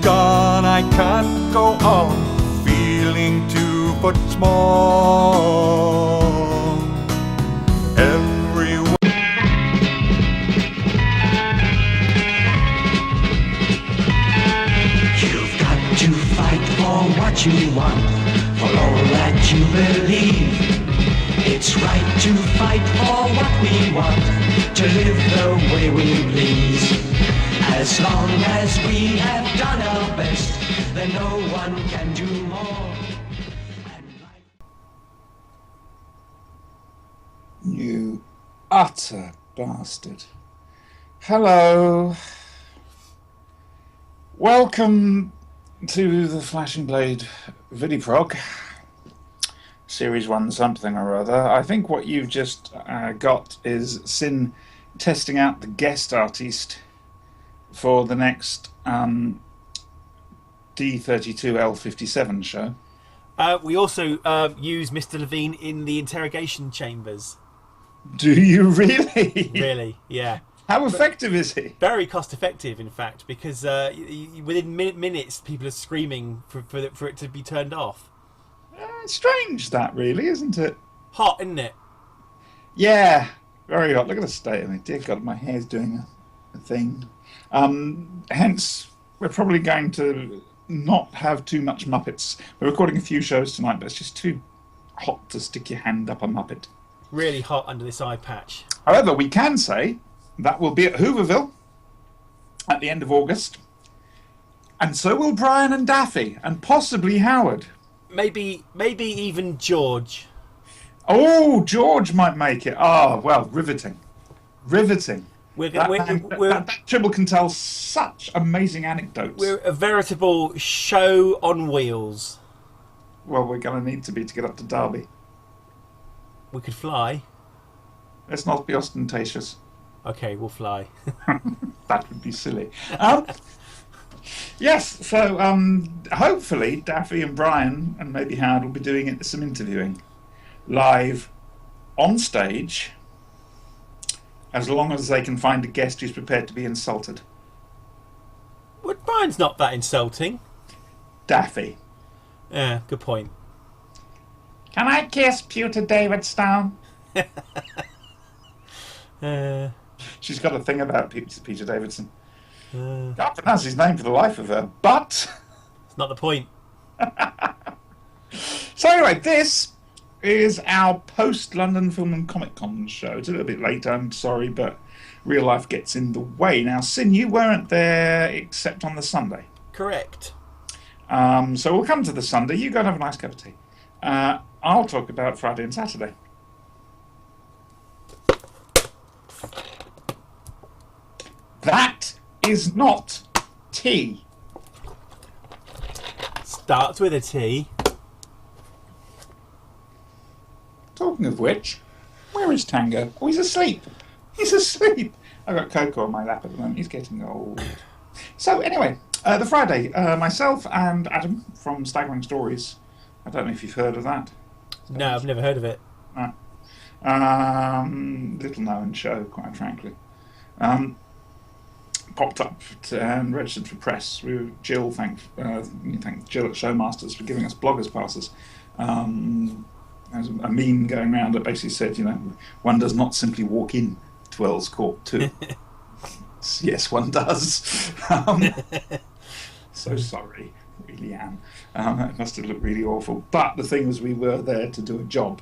gone, I can't go on feeling 2 foot small. Everyone. You've got to fight for what you want, for all that you believe. It's right to fight for what we want, to live the way we please. As long as we have done our best, then no one can do more. You utter bastard. Hello. Welcome to the Flashing Blade VidiProg. Series 1 something or other. I think what you've just got is Sin testing out the guest artist for the next D32L57 show. We also use Mr. Levine in the interrogation chambers. Do you really? Really, yeah. How effective is he? Very cost effective, in fact, because within minutes people are screaming for it to be turned off. Strange that, really, isn't it? Hot, isn't it? Yeah, very hot. Look at the state of me. Dear God, my hair's doing a thing. Hence, we're probably going to not have too much Muppets. We're recording a few shows tonight, but it's just too hot to stick your hand up a Muppet. Really hot under this eye patch. However, we can say that we'll be at Hooverville at the end of August. And so will Brian and Daffy, and possibly Howard. Maybe even George. Oh, George might make it. Oh, well, riveting. Riveting. That Tribble can tell such amazing anecdotes. We're a veritable show on wheels. Well, we're going to need to be to get up to Derby. We could fly. Let's not be ostentatious. Okay, we'll fly. That would be silly. Yes, so hopefully Daffy and Brian and maybe Howard will be doing some interviewing live on stage, as long as they can find a guest who's prepared to be insulted. Well, Brian's not that insulting. Daffy. Yeah, good point. Can I kiss Pewter David Stone? She's got a thing about Peter Davidson. Can't pronounce his name for the life of her, but... It's not the point. So anyway, this is our post-London Film and Comic Con show. It's a little bit late, I'm sorry, but real life gets in the way. Now, Sin, you weren't there except on the Sunday. Correct. So we'll come to the Sunday. You go and have a nice cup of tea. I'll talk about Friday and Saturday. That is not tea. Starts with a T. Talking of which, where is Tango? Oh, he's asleep. He's asleep. I've got Coco on my lap at the moment. He's getting old. So anyway, the Friday, myself and Adam from Staggering Stories. I don't know if you've heard of that. No, I've never heard of it. Little known show, quite frankly. Popped up and registered for press. Jill thank Jill at Showmasters for giving us bloggers passes. There's a meme going around that basically said, one does not simply walk in to Earl's Court too. Yes, one does. So sorry, really am. It must have looked really awful. But the thing was, we were there to do a job,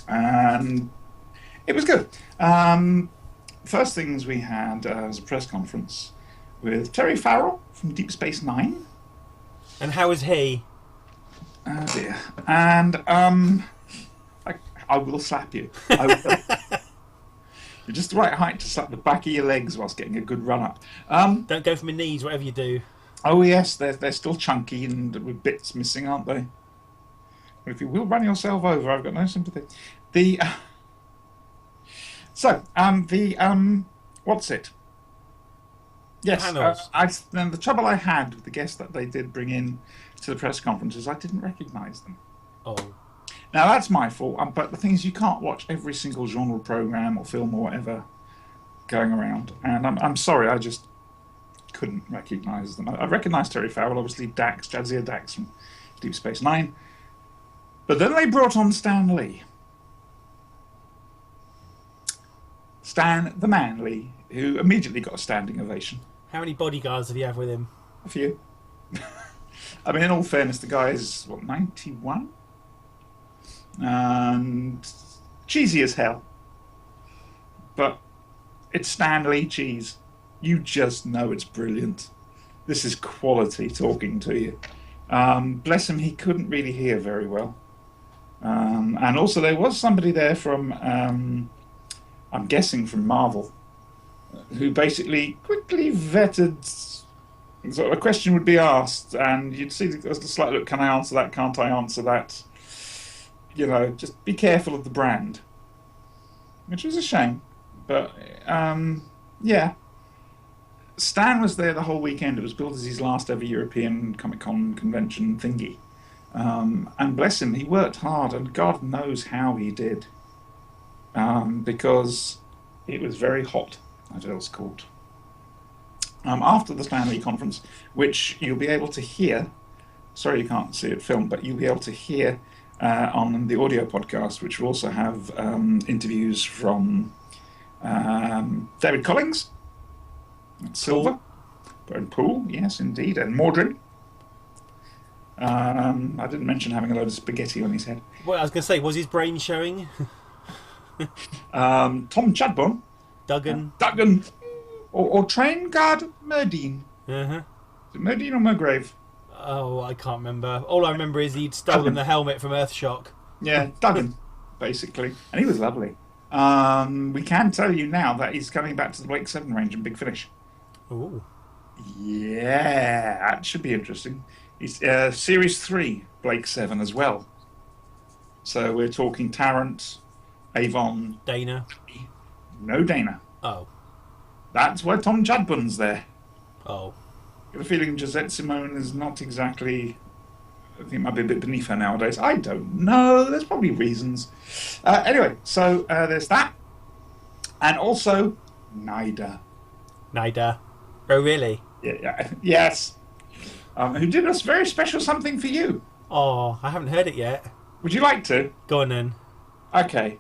and it was good. First things we had was a press conference with Terry Farrell from Deep Space Nine. And how was he? Oh dear. And I will slap you. I will. You're just the right height to slap the back of your legs whilst getting a good run up. Don't go for my knees, whatever you do. Oh yes, they're still chunky and with bits missing, aren't they? But if you will run yourself over, I've got no sympathy. What's it? Yes, the trouble I had with the guests that they did bring in to the press conferences, I didn't recognise them. Oh. Now that's my fault, but the thing is, you can't watch every single genre program or film or whatever going around, and I'm sorry, I just couldn't recognise them. I recognised Terry Farrell, obviously Dax, Jadzia Dax from Deep Space Nine. But then they brought on Stan Lee. Stan the Man Lee, who immediately got a standing ovation. How many bodyguards did he have with him? A few. I mean, in all fairness, the guy is, 91? And cheesy as hell. But it's Stan Lee cheese. You just know it's brilliant. This is quality talking to you. Bless him, he couldn't really hear very well. And also there was somebody there from, I'm guessing from Marvel, who basically quickly vetted, sort of a question would be asked, and you'd see the slight look, can I answer that, can't I answer that? You know, just be careful of the brand. Which was a shame. But, yeah. Stan was there the whole weekend. It was billed as his last ever European Comic-Con convention thingy. And bless him, he worked hard, and God knows how he did. Because it was very hot at Earl's Court. After the Stan Lee conference, which you'll be able to hear, sorry you can't see it filmed, but you'll be able to hear on the audio podcast, which will also have interviews from David Collins, Silver, and Poole, yes indeed, and Mordrin. I didn't mention having a load of spaghetti on his head. Well, I was going to say, was his brain showing? Tom Chadbourne. Duggan. Duggan. Or Train Guard Merdine. Uh-huh. Is it Merdine or Mergrave? Oh, I can't remember. All I remember is he'd stolen the helmet from Earthshock. Yeah, Duggan, basically. And he was lovely. We can tell you now that he's coming back to the Blake 7 range in Big Finish. Ooh. Yeah, that should be interesting. He's Series 3 Blake 7 as well. So we're talking Tarrant, Avon... Dana. No Dana. Oh. That's why Tom Chadbourne's there. Oh. I have a feeling Josette Simone is not exactly... I think it might be a bit beneath her nowadays. I don't know. There's probably reasons. Anyway, so there's that. And also, Nida. Nida. Oh, really? Yeah, yes. Who did us very special something for you. Oh, I haven't heard it yet. Would you like to? Go on then. Okay.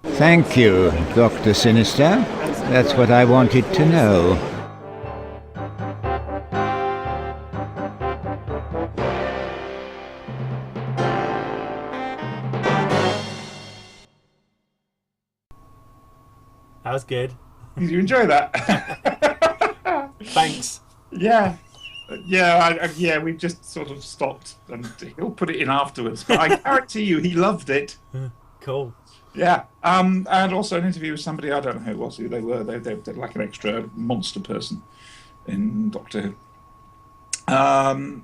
Thank you, Dr. Sinister. That's what I wanted to know. That was good. Did you enjoy that? Thanks. Yeah. Yeah, we just sort of stopped, and he'll put it in afterwards. But I guarantee you, he loved it. Cool. Yeah, and also an interview with somebody, I don't know who it was, who they were. They're like an extra monster person in Doctor Who.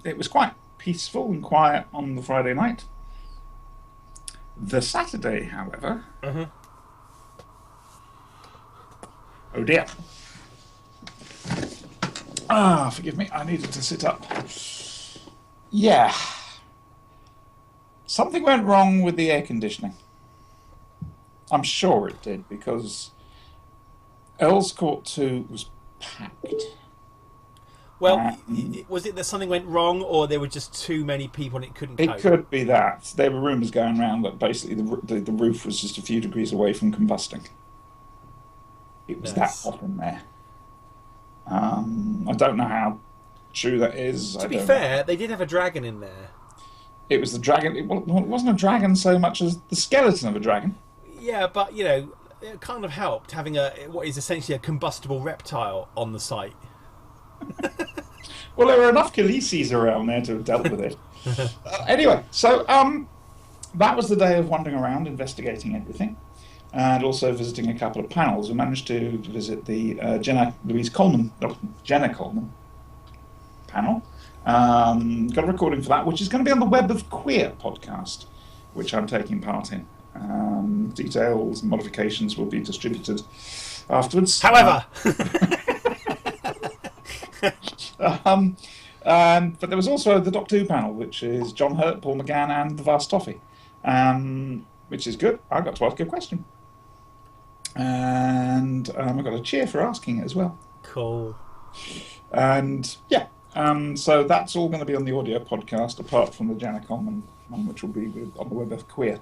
It was quite peaceful and quiet on the Friday night. The Saturday, however... Uh-huh. Oh dear. Ah, forgive me, I needed to sit up. Yeah. Something went wrong with the air conditioning. I'm sure it did, because Earl's Court 2 was packed. Well, was it that something went wrong, or there were just too many people and it couldn't cope? It could be that. There were rumours going around that basically the roof was just a few degrees away from combusting. It was that hot in there. I don't know how true that is. To be fair, they did have a dragon in there. It was the dragon. It wasn't a dragon so much as the skeleton of a dragon. Yeah, but, you know, it kind of helped having what is essentially a combustible reptile on the site. Well, there were enough Khaleesi's around there to have dealt with it. Anyway, so that was the day of wandering around, investigating everything, and also visiting a couple of panels. We managed to visit the Jenna Coleman panel. Got a recording for that, which is going to be on the Web of Queer podcast, which I'm taking part in. Details and modifications will be distributed afterwards. However... but there was also the Doctor Who panel, which is John Hurt, Paul McGann, and the Vast Toffee, which is good. I got to ask a question, and I got a cheer for asking it as well. Cool. And yeah, so that's all going to be on the audio podcast, apart from the Janicom one, which will be on the Web of Queer.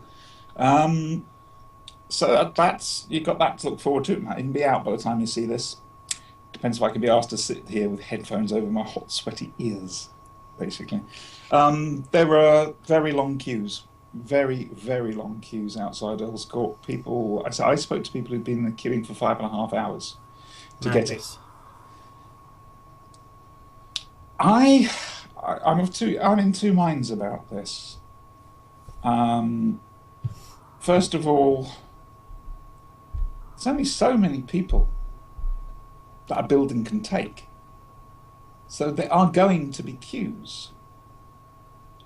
So that's, you've got that to look forward to. It might even be out by the time you see this. Depends if I can be asked to sit here with headphones over my hot, sweaty ears, basically. There were very long queues, very, very long queues outside Earl's Court. People, I spoke to people who'd been queuing for 5.5 hours to get it. I'm in two minds about this. First of all, there's only so many people that a building can take. So there are going to be queues.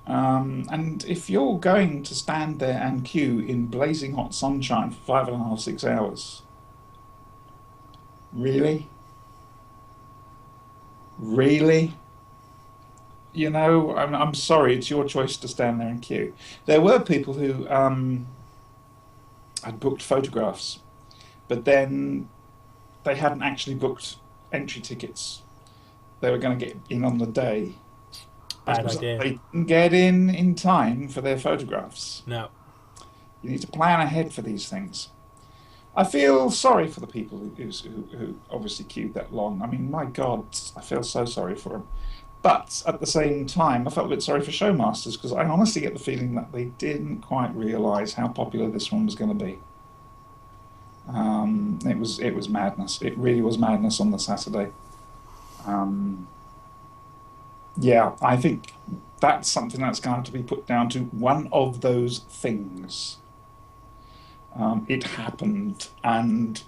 And if you're going to stand there and queue in blazing hot sunshine for 5.5, 6 hours, really? Really? You know, I'm sorry, it's your choice to stand there and queue. There were people who had booked photographs, but then they hadn't actually booked entry tickets. They were going to get in on the day. Bad idea. They didn't get in time for their photographs. No. You need to plan ahead for these things. I feel sorry for the people who obviously queued that long. I mean, my God, I feel so sorry for them. But at the same time, I felt a bit sorry for Showmasters, because I honestly get the feeling that they didn't quite realise how popular this one was going to be. It was madness. It really was madness on the Saturday. Yeah, I think that's something that's going to have to be put down to one of those things. It happened, and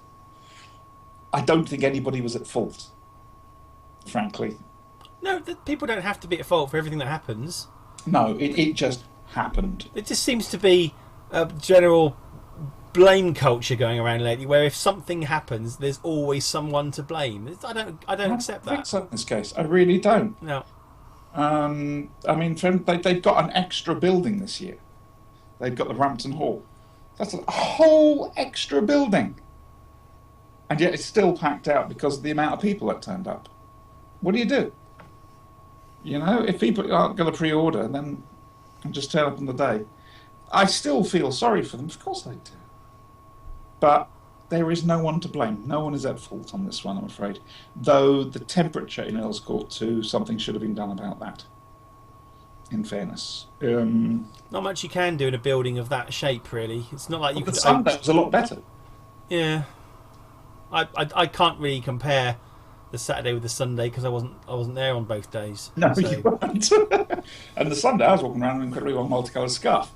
I don't think anybody was at fault, frankly. No, people don't have to be at fault for everything that happens. No, it just happened. It just seems to be a general blame culture going around lately, where if something happens, there's always someone to blame. I don't accept that. I think so in this case. I really don't. No. I mean, they've got an extra building this year. They've got the Rampton Hall. That's a whole extra building. And yet it's still packed out because of the amount of people that turned up. What do you do? You know, if people aren't going to pre-order then and just turn up on the day, I still feel sorry for them. Of course I do. But there is no one to blame. No one is at fault on this one, I'm afraid. Though the temperature in Earl's Court too, something should have been done about that, in fairness. Not much you can do in a building of that shape, really. It's not like you could... The Sunday was a lot better. Yeah. I can't really compare the Saturday with the Sunday because I wasn't there on both days. No, so. you weren't. And the Sunday I was walking around in an incredibly well multicoloured scarf.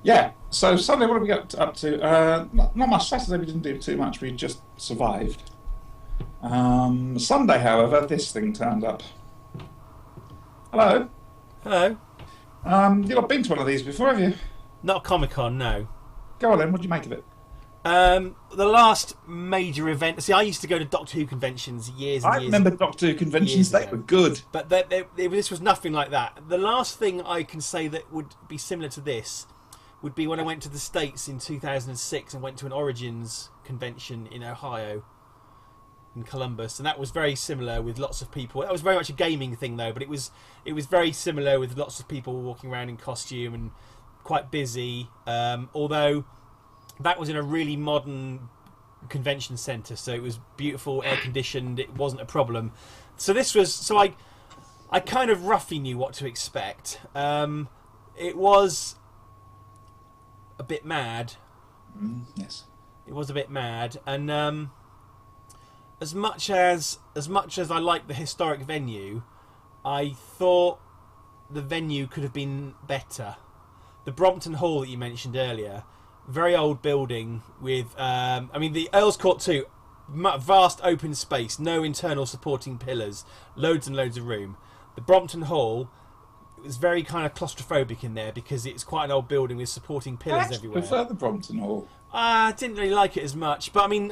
Yeah, so Sunday, what did we get up to? Not much. Saturday we didn't do too much, we just survived. Sunday, however, this thing turned up. Hello. Hello. You've not been to one of these before, have you? Not Comic-Con, no. Go on then, what do you make of it? The last major event... See, I used to go to Doctor Who conventions years and years. I remember Doctor Who conventions, they were good. But this was nothing like that. The last thing I can say that would be similar to this would be when I went to the States in 2006 and went to an Origins convention in Ohio, in Columbus, and that was very similar with lots of people. That was very much a gaming thing though, but it was very similar with lots of people walking around in costume and quite busy. Although that was in a really modern convention centre, so it was beautiful, air conditioned. It wasn't a problem. So this was I kind of roughly knew what to expect. It was a bit mad. Yes, it was a bit mad, and as much as I like the historic venue, I thought the venue could have been better. The Brompton Hall that you mentioned earlier, very old building with I mean the Earl's Court too, vast open space, no internal supporting pillars, loads and loads of room. The Brompton Hall, it was very kind of claustrophobic in there because it's quite an old building with supporting pillars everywhere. I prefer the Brompton Hall. I didn't really like it as much, but I mean,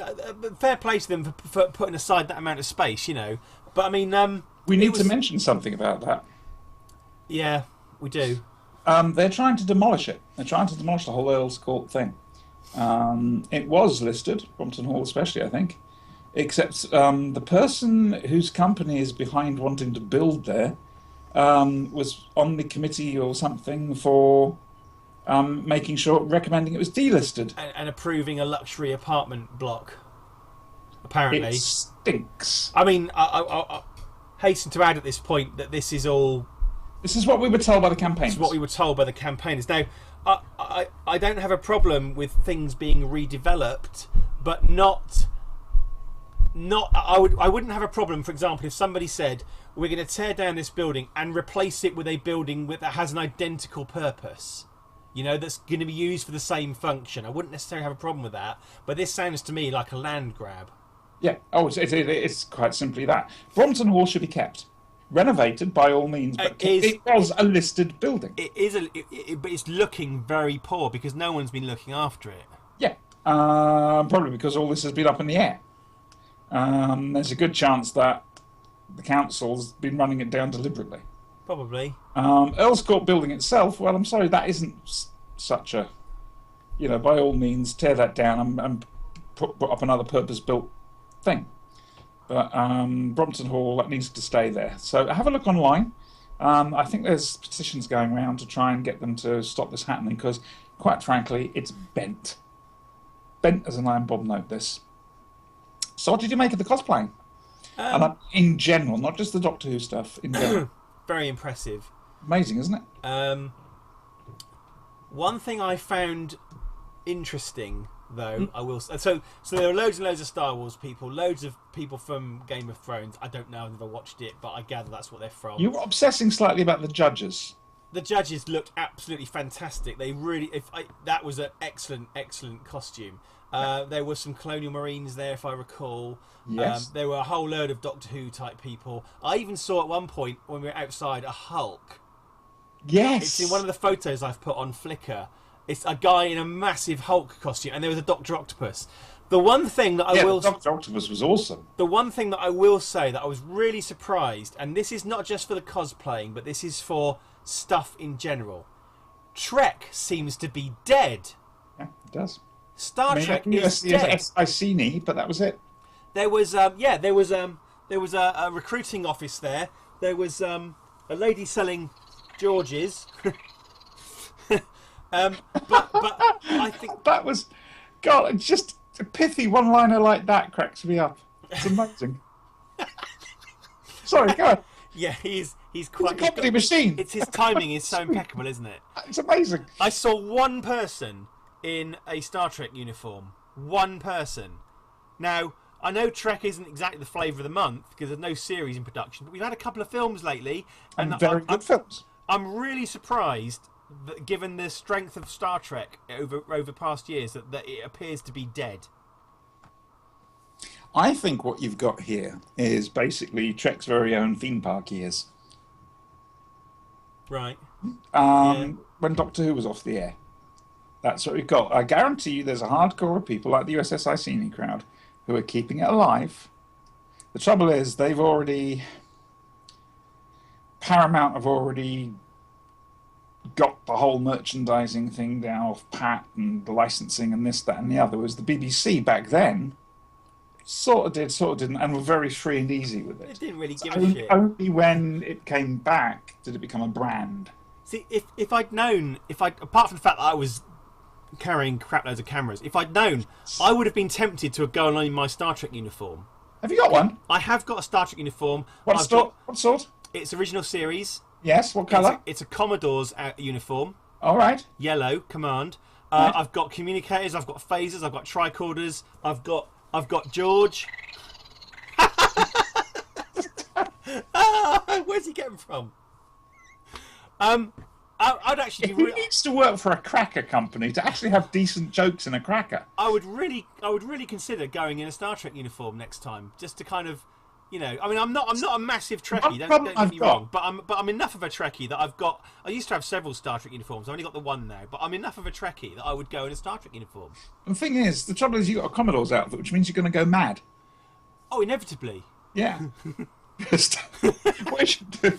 fair play to them for putting aside that amount of space, you know. But I mean, we need to mention something about that. Yeah, we do. They're trying to demolish it. They're trying to demolish the whole Earl's Court thing. It was listed, Brompton Hall especially, I think. except the person whose company is behind wanting to build there was on the committee or something for recommending it was delisted. And approving a luxury apartment block, apparently. It stinks. I mean, I hasten to add at this point that this is all... This is what we were told by the campaigners. This is what we were told by the campaigners. Now, I don't have a problem with things being redeveloped, but not I wouldn't have a problem, for example, if somebody said we're going to tear down this building and replace it with a building that has an identical purpose, you know, that's going to be used for the same function. I wouldn't necessarily have a problem with that, but this sounds to me like a land grab. Yeah. Oh, it's quite simply that. Brompton Hall should be kept. Renovated by all means, but it was a listed building. It is, but it's looking very poor because no one's been looking after it. Yeah, probably because all this has been up in the air. There's a good chance that the council's been running it down deliberately. Probably. Earl's Court building itself, well, I'm sorry, that isn't such a... You know, by all means, tear that down and put up another purpose-built thing. But Brompton Hall, that needs to stay there. So have a look online. I think there's petitions going around to try and get them to stop this happening because, quite frankly, it's bent. Bent as an iron bomb note, this. So what did you make of the cosplaying? In general, not just the Doctor Who stuff. In general. Very impressive. Amazing, isn't it? One thing I found interesting, though, I will say, so there are loads and loads of Star Wars people, loads of people from Game of Thrones. I don't know, I've never watched it, but I gather that's what they're from. You were obsessing slightly about the judges. The judges looked absolutely fantastic. They really, that was an excellent costume. There were some Colonial Marines there, if I recall. Yes. There were a whole load of Doctor Who type people. I even saw at one point when we were outside a Hulk. Yes. It's in one of the photos I've put on Flickr. It's a guy in a massive Hulk costume, and there was a Dr. Octopus. The one thing that I will... Dr. Octopus was awesome. The one thing that I will say that I was really surprised, and this is not just for the cosplaying, but this is for stuff in general. Trek seems to be dead. Yeah, it does. Star Trek is dead. Iceni, but that was it. There was a recruiting office there. There was a lady selling Georges. But I think that was, God, just a pithy one-liner like that cracks me up. It's amazing. Sorry, go on. Yeah, he's quite... He's a comedy machine. It's his timing is so impeccable, isn't it? It's amazing. I saw one person in a Star Trek uniform. One person. Now, I know Trek isn't exactly the flavour of the month because there's no series in production, but we've had a couple of films lately. And very good films. I'm really surprised that, given the strength of Star Trek over past years, that it appears to be dead. I think what you've got here is basically Trek's very own theme park years. Right. When Doctor Who was off the air. That's what we've got. I guarantee you there's a hardcore of people like the USS Iceni crowd who are keeping it alive. The trouble is Paramount have already got the whole merchandising thing down off pat and the licensing and this, that and the other. Whereas the BBC back then sort of did, sort of didn't, and were very free and easy with it. It didn't really give a shit. Only when it came back did it become a brand. See, if I'd known, apart from the fact that I was carrying crap loads of cameras, if I'd known, I would have been tempted to have gone on in my Star Trek uniform. Have you got one? I have got a Star Trek uniform. What sort? It's original series. Yes, what colour? It's a Commodore's uniform. All right. Yellow, command. Right. I've got communicators, I've got phasers, I've got tricorders, I've got George. Where's he getting from? I'd actually Who needs to work for a cracker company to actually have decent jokes in a cracker? I would really consider going in a Star Trek uniform next time, just to kind of, you know. I mean, I'm not a massive Trekkie. Don't get me wrong, but I'm enough of a Trekkie that I've got. I used to have several Star Trek uniforms. I've only got the one now, but I'm enough of a Trekkie that I would go in a Star Trek uniform. And the thing is, the trouble is, you got a Commodore's outfit, which means you're going to go mad. Oh, inevitably. Yeah. What you should do?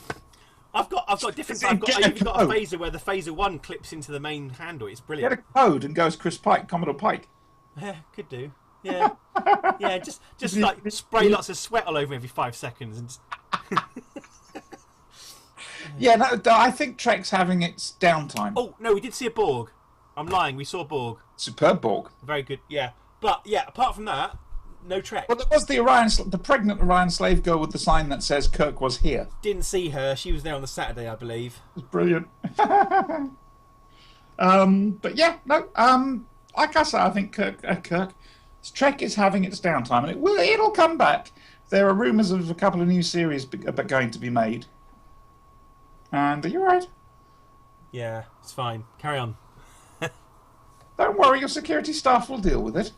I've got different. I've even got a phaser where the phaser 1 clips into the main handle. It's brilliant. Get a code and go as Chris Pike, Commodore Pike. Yeah, could do. Yeah. Yeah, just like spray lots of sweat all over every 5 seconds and just... Yeah, no, I think Trek's having its downtime. Oh no, we did see a Borg. I'm lying. We saw a Borg. Superb Borg. Very good. Yeah, but yeah, apart from that, no Trek. Well, there was the pregnant Orion slave girl with the sign that says Kirk was here. Didn't see her. She was there on the Saturday, I believe. It was brilliant. But yeah, no. Like I say, I think Trek is having its downtime, and it'll come back. There are rumours of a couple of new series going to be made. And you're right. Yeah, it's fine. Carry on. Don't worry, your security staff will deal with it.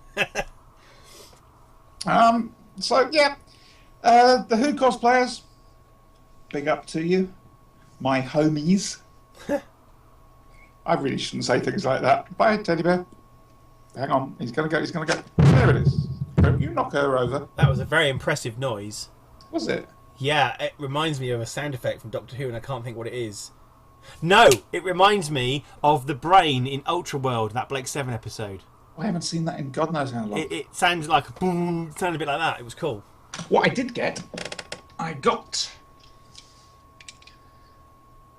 So yeah, the Who cosplayers, big up to you, my homies. I really shouldn't say things like that. Bye, teddy bear. Hang on, he's gonna go. There it is. Don't you knock her over. That was a very impressive noise. Was it? Yeah, it reminds me of a sound effect from Doctor Who, and I can't think what it is. No, it reminds me of the brain in Ultra World, that Blake 7 episode. I haven't seen that in God knows how long. It sounds like a boom, sounded a bit like that. It was cool. What I did get, I got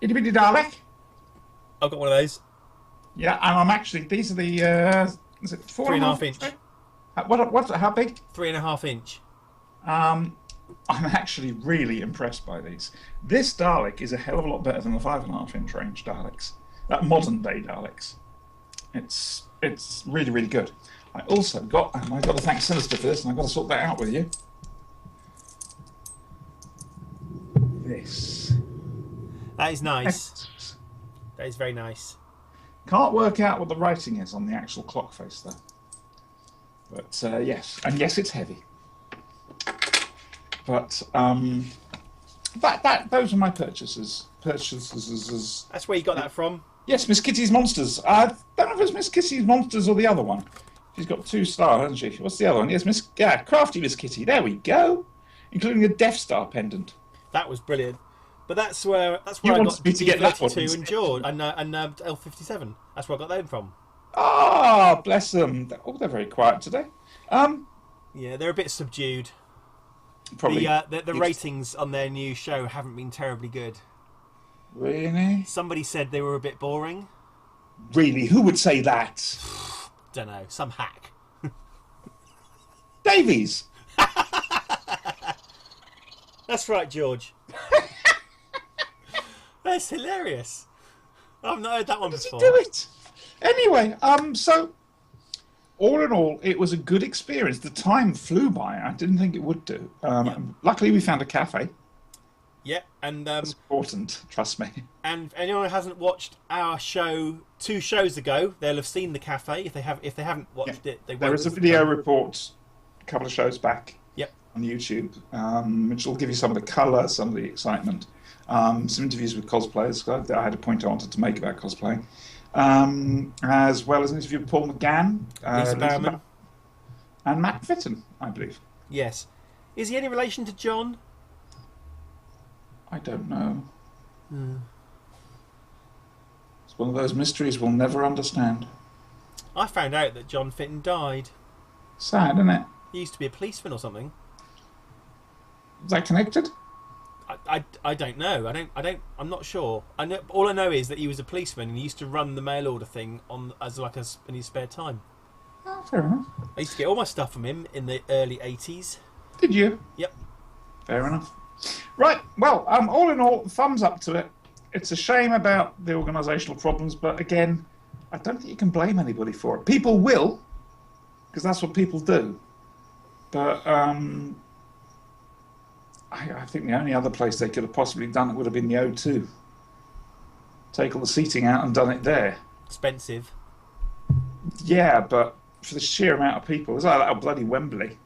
itty bitty Dalek. I've got one of those. Yeah, and I'm actually, these are the is it 3.5 inch? What's how big? 3.5 inch. I'm actually really impressed by these. This Dalek is a hell of a lot better than the 5.5 inch range Daleks. Modern day Daleks. It's really, really good. I also got, and I've got to thank Sinister for this, and I've got to sort that out with you. This. That is nice. That is very nice. Can't work out what the writing is on the actual clock face though. But yes, and yes, it's heavy. But those are my purchases. That's where you got that from? Yes, Miss Kitty's Monsters. I don't know if it's Miss Kitty's Monsters or the other one. She's got 2 stars, hasn't she? What's the other one? Yes, Crafty Miss Kitty. There we go. Including a Death Star pendant. That was brilliant. But that's where I got me to get that one B-32 and George and L57. That's where I got them from. Ah, bless them. They're very quiet today. Yeah, they're a bit subdued. Probably. The ratings on their new show haven't been terribly good. Really? Somebody said they were a bit boring. Really? Who would say that? Don't know. Some hack. Davies. That's right, George. That's hilarious. I've not heard that one Does before. he do it? Anyway, so all in all, it was a good experience. The time flew by. I didn't think it would do. Luckily, we found a cafe. Yeah, and That's important. Trust me. and anyone who hasn't watched our show 2 shows ago, they'll have seen the cafe. If they haven't watched it, they won't. There is a video report a couple of shows back. Yep. On YouTube, which will give you some of the colour, some of the excitement, some interviews with cosplayers. I had a point I wanted to make about cosplaying, as well as an interview with Paul McGann, Lisa Bowerman, and Matt Fitton, I believe. Yes. Is he any relation to John? I don't know. It's one of those mysteries we'll never understand. I found out that John Fitton died. Sad, isn't it? He used to be a policeman or something. Is that connected? I don't know. I'm not sure. All I know is that he was a policeman and he used to run the mail order thing in his spare time. Oh, fair enough. I used to get all my stuff from him in the early 80s. Did you? Yep. Fair enough. Right. Well, all in all, thumbs up to it. It's a shame about the organisational problems, but again, I don't think you can blame anybody for it. People will, because that's what people do. But I think the only other place they could have possibly done it would have been the O2. Take all the seating out and done it there. Expensive. Yeah, but for the sheer amount of people, it's like that bloody Wembley.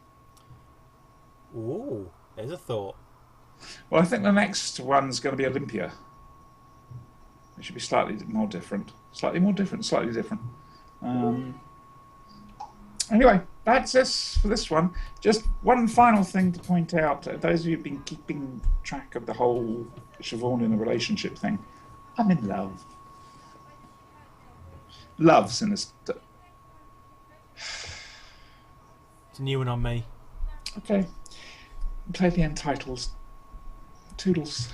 Ooh, there's a thought. Well, I think the next one's going to be Olympia. It should be slightly more different. Slightly different. Anyway, that's it for this one. Just one final thing to point out. Those of you who've been keeping track of the whole Siobhan in a relationship thing, I'm in love. Love's in this. It's a new one on me. Okay. Play the end titles. Toodles.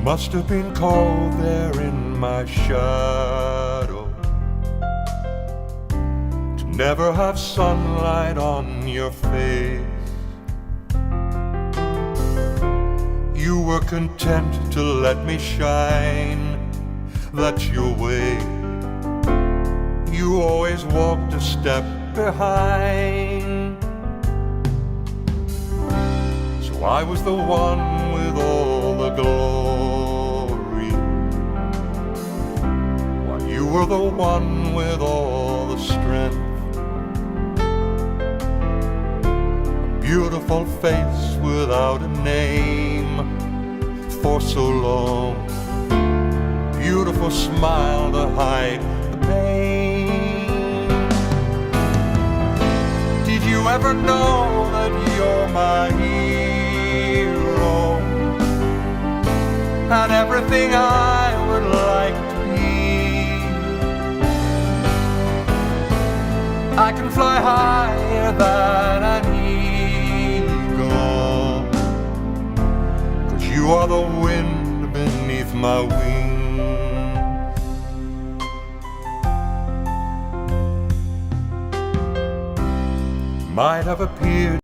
Must have been cold there in my shadow, to never have sunlight on your face. You were content to let me shine, that's your way. You always walked a step behind. So I was the one with all the glory, while you were the one with all the strength. A beautiful face without a name for so long, beautiful smile to hide the pain. Did you ever know that you're my hero, and everything I would like to be? I can fly higher than an eagle, 'cause you are the wind beneath my wings. Might have appeared